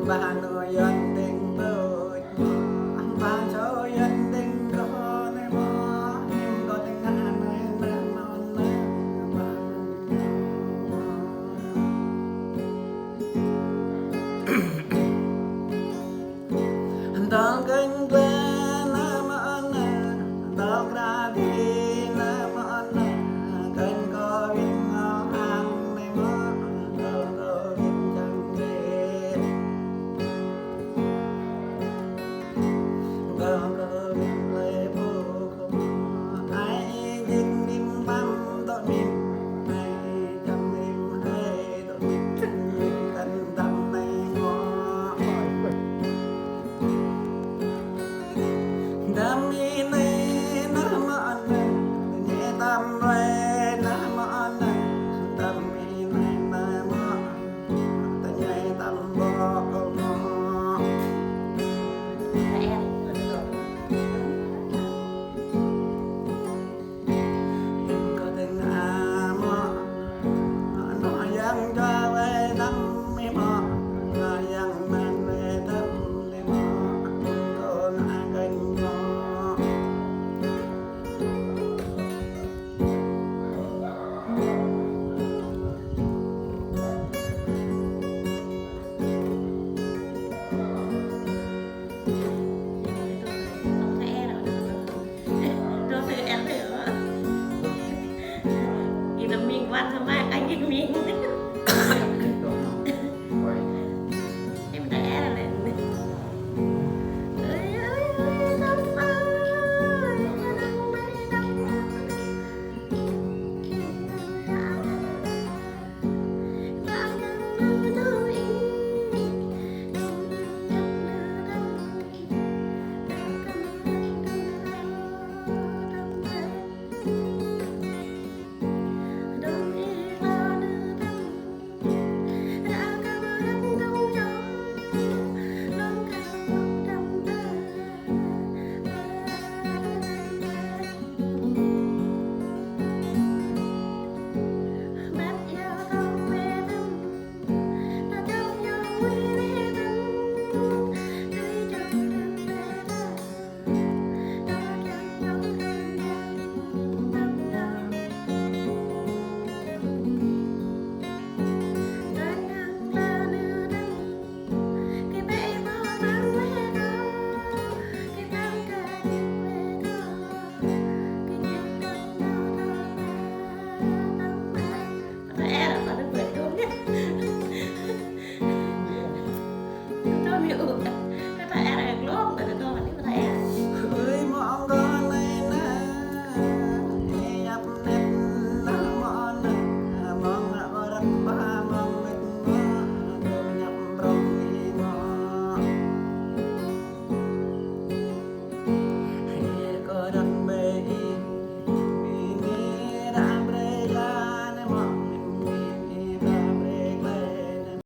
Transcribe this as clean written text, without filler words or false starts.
và nỗi dân tình tôi và cho dân tình có nơi mơ nhưng có tình ngàn nơi đang non nớt và tao cánh quen mà tao ra đi mà cánh có biết ngó hàng này mà tao có biết chẳng biết tao có biết lấy vô không ai dính đêm băm tội mình hay chẳng im hay tội mình cần tâm này ngó đam mê này nam an nhẹ tam về nam an đam mê này nam ta nhẹ tam bo có tình am nói yang cho về tâm mi mò nói yang man về tâm đi mò con ai gần mò mình quan tham mai anh cái miếng em đẻ là lên ơi